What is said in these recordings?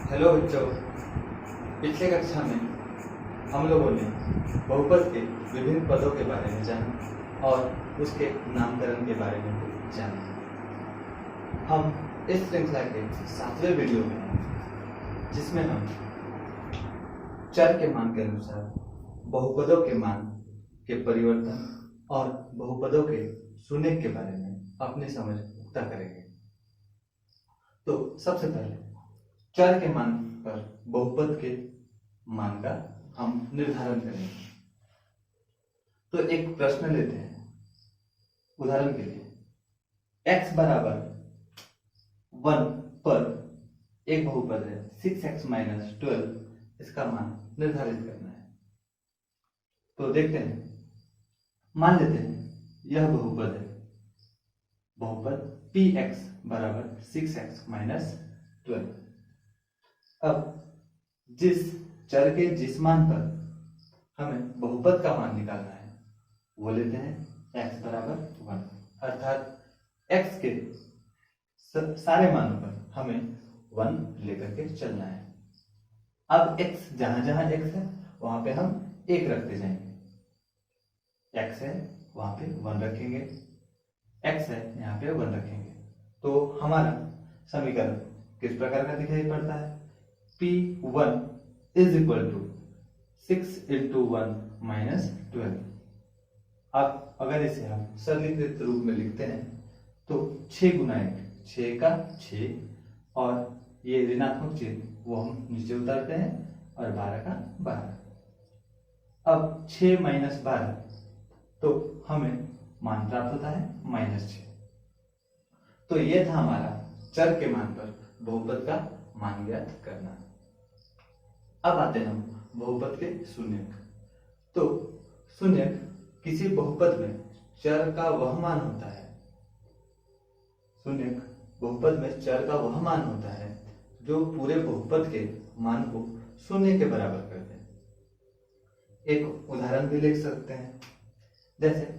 Hello बच्चों। पिछले कक्षा में हम लोगों ने बहुपद के विभिन्न पदों के बारे में जाना और उसके नामकरण के बारे में भी जाना। हम इस श्रृंखला के 7वें वीडियो में हैं, जिसमें हम चर के मान के अनुसार बहुपदों के मान के परिवर्तन और बहुपदों के शून्य के बारे में अपनी समझ पुख्ता करेंगे। तो सबसे पहले चर के मान पर बहुपद के मान का हम निर्धारण करेंगे। तो एक प्रश्न लेते हैं। उदाहरण के लिए x बराबर 1 पर एक बहुपद है 6x माइनस 12, इसका मान निर्धारित करना है। तो देखते हैं, मान लेते हैं यह बहुपद है, बहुपद px बराबर 6x माइनस 12। अब जिस चर के जिस मान पर हमें बहुपद का मान निकालना है वो लेते हैं x बराबर 1, अर्थात x के सारे मानों पर हमें 1 लेकर के चलना है। अब x जहां जहां x है वहां पे हम 1 रखते जाएंगे। x है वहां पे 1 रखेंगे, x है यहाँ पे 1 रखेंगे। तो हमारा समीकरण किस प्रकार का दिखाई पड़ता है? P1 is equal to 6 into 1 minus 12। अब अगर इसे हम सरलीकृत रूप में लिखते हैं तो 6 गुना 1 6 का 6, और ये ऋणात्मक चिन्ह वो हम नीचे उतारते हैं, और 12 का 12। अब 6 माइनस 12, तो हमें मान प्राप्त होता है -6। तो ये था हमारा चर के मान पर बहुपद का मान ज्ञात करना। अब आते हैं हम बहुपद के शून्यक। तो शून्यक किसी बहुपद में चर का वह मान होता है, शून्यक बहुपद में चर का वह मान होता है जो पूरे बहुपद के मान को शून्य के बराबर कर दे। एक उदाहरण भी लिख सकते हैं। जैसे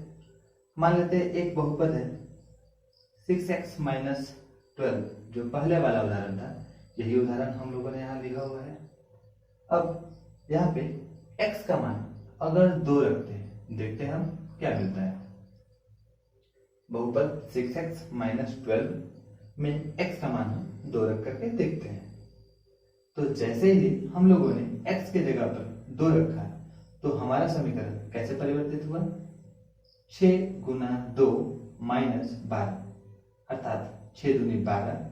मान लेते हैं एक बहुपद है 6x माइनस 12, जो पहले वाला उदाहरण था, यही उदाहरण हम लोगों ने यहाँ लिखा हुआ है। अब यहाँ पे x का मान अगर 2 रखते हैं, देखते हैं हम क्या मिलता है। बहुपद 6x माइनस 12 में x का मान हम 2 रख करके देखते हैं। तो जैसे ही हम लोगों ने x के जगह पर 2 रखा, तो हमारा समीकरण कैसे परिवर्तित हुआ? 6 गुना 2 माइनस 12, अर्थात 6 दूनी 12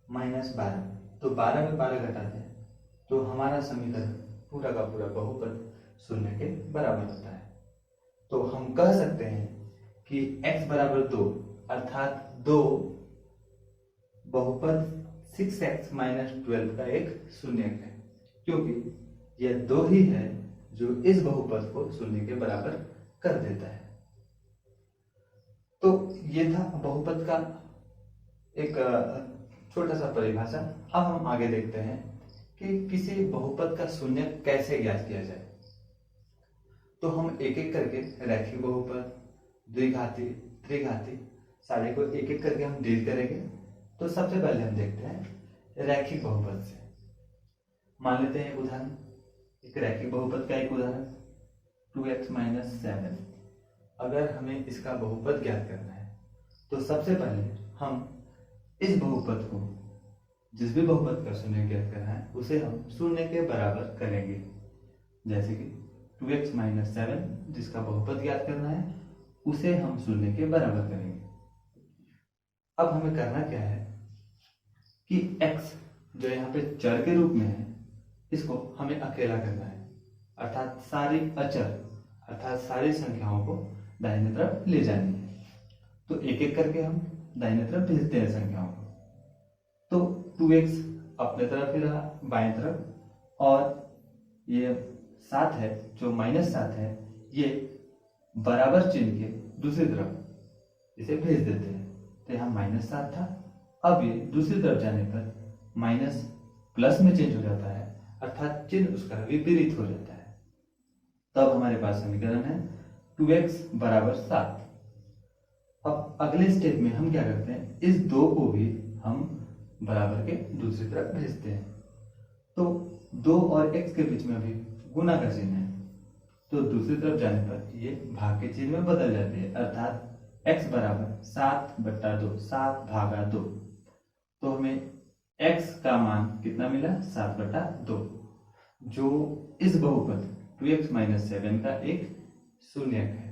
माइनस 12। तो 12 में 12 घटाते हैं तो हमारा समीकरण पूरा का पूरा बहुपद शून्य के बराबर होता है। तो हम कह सकते हैं कि x बराबर 2, अर्थात 2 बहुपद 6x माइनस 12 का एक शून्यक है, क्योंकि यह 2 ही है जो इस बहुपद को शून्य के बराबर कर देता है। तो ये था बहुपद का एक छोटा सा परिभाषा। अब हम आगे देखते हैं कि किसी बहुपद का शून्य कैसे ज्ञात किया जाए। तो हम एक एक करके रैखिक बहुपद, द्विघाती, त्रिघाती सारे को एक एक करके हम डील करेंगे। तो सबसे पहले हम देखते हैं रैखिक बहुपद से। मान लेते हैं उदाहरण, एक रैखिक बहुपद का एक उदाहरण 2x माइनस 7। अगर हमें इसका बहुपद ज्ञात करना है तो सबसे पहले हम इस बहुपद को, जिस भी बहुपद का शून्य ज्ञात करना है, उसे हम शून्य के बराबर करेंगे। जैसे कि 2x माइनस 7 जिसका बहुपद ज्ञात करना है, उसे हम शून्य के बराबर करेंगे। अब हमें करना क्या है कि x जो यहाँ पे चर के रूप में है, इसको हमें अकेला करना है, अर्थात सारी अचर अर्थात सारी संख्याओं को दाहिने तरफ ले जानी है। तो एक एक करके हम दाहिने तरफ भेजते हैं संख्याओं को। तो 2x अपने तरफ ही रहा बाएं तरफ, और ये 7 है जो -7 है, ये बराबर चिन्ह के दूसरी तरफ इसे भेज देते हैं। तो यहाँ -7 था, अब ये दूसरी तरफ जाने पर माइनस प्लस में चेंज हो जाता है, अर्थात चिन्ह उसका विपरीत हो जाता है। तब हमारे पास समीकरण है 2x बराबर 7। अब अगले स्टेप में हम क्या करते हैं, इस 2 को भी हम बराबर के दूसरी तरफ भेजते हैं। तो 2 और x के बीच में अभी गुना का चिन्ह है, तो दूसरी तरफ जाने पर ये भाग के चिन्ह में बदल जाती है, अर्थात x बराबर 7/2, 7 भागा 2। तो हमें x का मान कितना मिला? 7/2, जो इस बहुपद 2x - 7 का एक शून्यक है।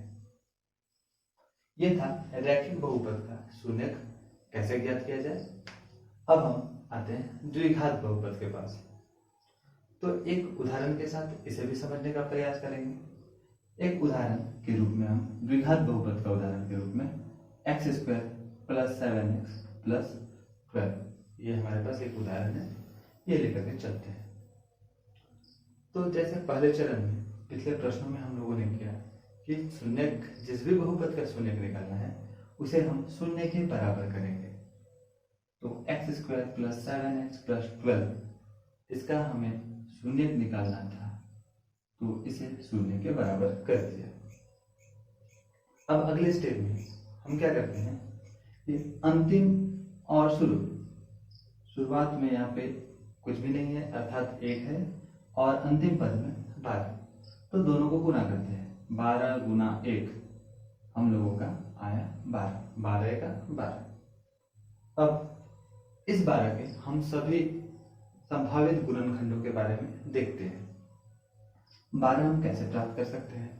यह था रैखिक बहुपद का शून्यक कैसे ज्ञात किया जाए। अब हम आते हैं द्विघात बहुपद के पास। तो एक उदाहरण के साथ इसे भी समझने का प्रयास करेंगे। एक उदाहरण के रूप में हम द्विघात बहुपद का उदाहरण के रूप में x² + 7x + 12, ये हमारे पास एक उदाहरण है, ये लेकर के चलते हैं। तो जैसे पहले चरण में, पिछले प्रश्नों में हम लोगों ने किया कि शून्यक, जिस भी बहुपद का शून्यक निकालना है उसे हम शून्य के बराबर करेंगे। तो x² + 7x + 12, इसका हमें शून्यक निकालना था, तो इसे शून्य के बराबर कर दिया। अब अगले स्टेप में हम क्या करते हैं कि अंतिम और शुरुआत में यहाँ पे कुछ भी नहीं है, अर्थात 1 है, और अंतिम पद में 12, तो दोनों को गुना करते हैं। 12 × 1 हम लोगों का आया 12, 12 का 12। अब इस 12 के हम सभी संभावित गुणनखंडों के बारे में देखते हैं। 12 हम कैसे प्राप्त कर सकते हैं?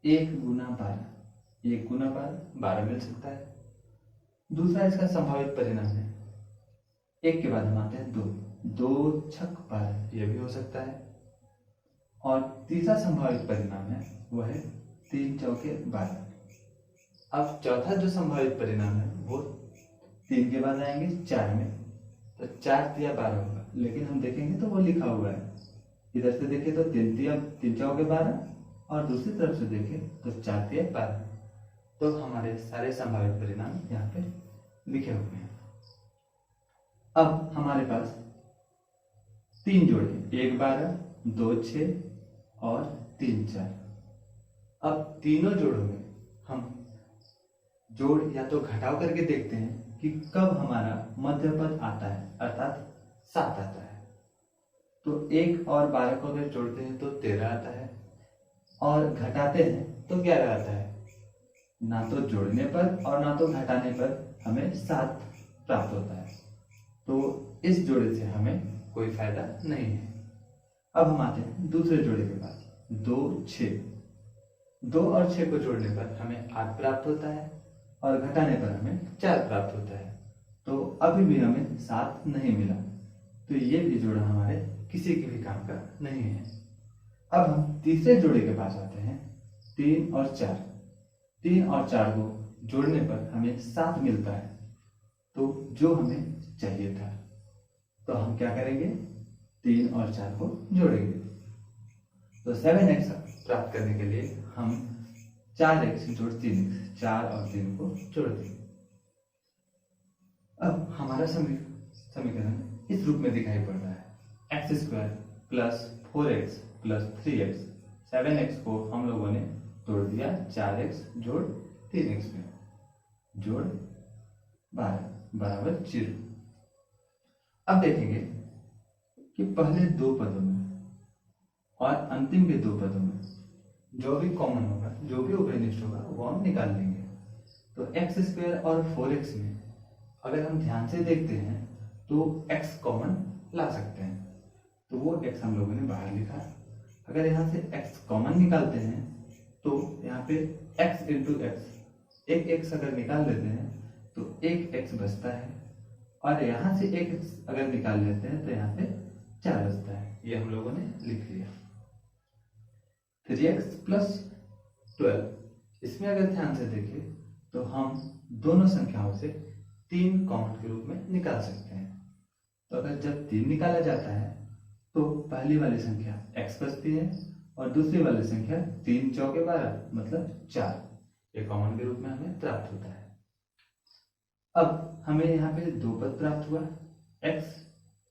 1 × 12, 1 × 12, 12 मिल सकता है। दूसरा इसका संभावित परिणाम है, 1 के बाद हम आते हैं 2, 2 × 6 12, यह भी हो सकता है। और तीसरा संभावित परिणाम है वो है 3 × 4 12। अब चौथा जो संभावित परिणाम है वो 3 के बाद आएंगे 4 में, तो 4 × 3 12 होगा, लेकिन हम देखेंगे तो वो लिखा हुआ है। इधर से देखें तो 3 × 4 12, और दूसरी तरफ से देखें तो 4 × 3 12। तो हमारे सारे संभावित परिणाम यहाँ पे लिखे हुए हैं। अब हमारे पास 3 जोड़े, 1 12, 2 6 और 3 4। अब तीनों जोड़ों में हम जोड़ या तो घटाव करके देखते हैं कि कब हमारा मध्य पद आता है, अर्थात 7 आता है। तो 1 और 12 को अगर जोड़ते हैं तो 13 आता है, और घटाते हैं तो 11 आता है। ना तो जोड़ने पर और ना तो घटाने पर हमें 7 प्राप्त होता है, तो इस जोड़े से हमें कोई फायदा नहीं है। अब हम आते हैं दूसरे जोड़े के पास, 2 6। 2 और 6 को जोड़ने पर हमें 8 प्राप्त होता है, और घटाने पर हमें 4 प्राप्त होता है। तो अभी भी हमें 7 नहीं मिला, तो ये भी जोड़ा हमारे किसी के भी काम का नहीं है। अब हम तीसरे जोड़े के पास आते हैं, 3 और 4। 3 और 4 को जोड़ने पर हमें 7 मिलता है, तो जो हमें चाहिए था। तो हम क्या करेंगे? 3 और 4 को जोड़ेंगे। तो 7x प्राप्त करने के लिए हम 4x जोड़ 3x, 4 और 3 को जोड़ देंगे। अब हमारा समीकरण इस रूप में दिखाई पड़ रहा है, x² + 4x + 3x। 7x को हम लोगों ने तोड़ दिया 4x जोड़ 3x में, जोड़ 12 बराबर 0। अब देखेंगे कि पहले 2 पदों में और अंतिम के 2 पदों में जो भी कॉमन होगा, जो भी उभयनिष्ठ होगा, वो हम निकाल लेंगे। तो x² और 4x में अगर हम ध्यान से देखते हैं तो x कॉमन ला सकते हैं, तो वो x हम लोगों ने बाहर लिखा। अगर यहाँ से x कॉमन निकालते हैं तो यहाँ पे x × x, एक x अगर निकाल लेते हैं तो एक x बचता है, और यहाँ से एक x अगर निकाल लेते हैं तो यहाँ पे 4 बचता है। ये हम लोगों ने लिख लिया। 3x + 12, इसमें अगर ध्यान से देखें तो हम दोनों संख्याओं से 3 कॉमन के रूप में निकाल सकते हैं। तो अगर जब 3 निकाला जाता है तो पहली वाली संख्या x बचती है, और दूसरी वाली संख्या 3 × 4 12 मतलब 4, ये कॉमन के रूप में हमें प्राप्त होता है। अब हमें यहाँ पे 2 पद प्राप्त हुआ, x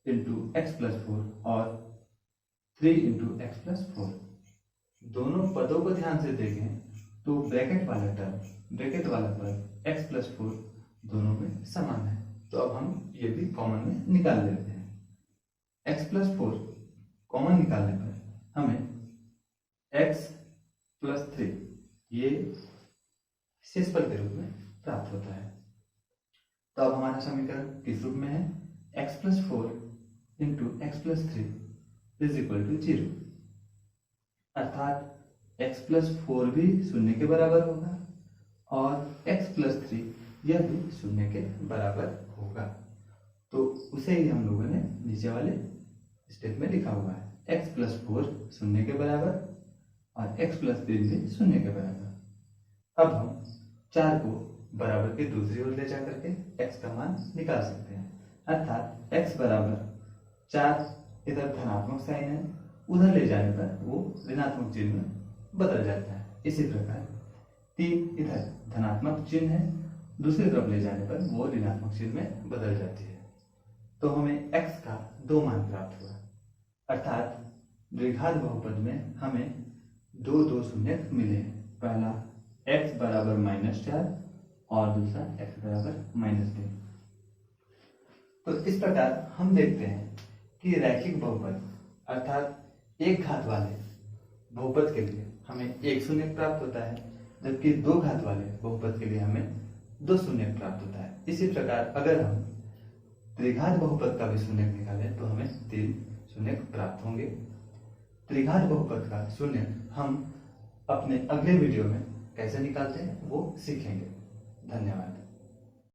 × x + 4 और 3 × x + 4। दोनों पदों को ध्यान से देखें तो ब्रैकेट वाला टर्म, ब्रैकेट वाला पद x + 4 दोनों में समान है, तो अब हम ये भी कॉमन में निकाल लेते हैं। x+4 कॉमन निकालने पर हमें x+3 ये शेषफल के रूप में प्राप्त होता है। तो अब हमारा समीकरण किस रूप में है? x+4 into x+3 is equal to 0, अर्थात x+4 भी शून्य के बराबर होगा और x+3 यह भी शून्य के बराबर होगा। तो उसे ही हम लोगों ने नीचे वाले स्टेप में लिखा हुआ है, x+4 शून्य के बराबर और x+3 भी शून्य के बराबर। अब हम 4 को बराबर के दूसरी ओर ले जाकर के x का मान निकाल सकते हैं, अर्थात x बराबर 4, इधर धनात्मक साइन है, उधर ले जाने पर वो ऋणात्मक चिन्ह में बदल जाता है। इसी प्रकार 3 इधर धनात्मक चिन्ह है, दूसरी तरफ ले जाने पर वो ऋणात्मक चिन्ह में बदल जाती है। तो हमें x का 2 मान प्राप्त हुआ, अर्थात द्विघात बहुपद में हमें 2 शून्य मिले हैं। पहला x बराबर -4 और दूसरा x बराबर -3। तो इस प्रकार हम देखते हैं कि रैखिक बहुपद अर्थात एक घात वाले बहुपद के लिए हमें 1 शून्य प्राप्त होता है, जबकि 2 घात वाले बहुपद के लिए हमें 2 शून्य प्राप्त होता है। इसी प्रकार अगर हम त्रिघात बहुपद का भी शून्य निकालें तो हमें 3 शून्य प्राप्त होंगे। त्रिघात बहुपद का शून्य हम अपने अगले वीडियो में कैसे निकालते हैं वो सीखेंगे। धन्यवाद।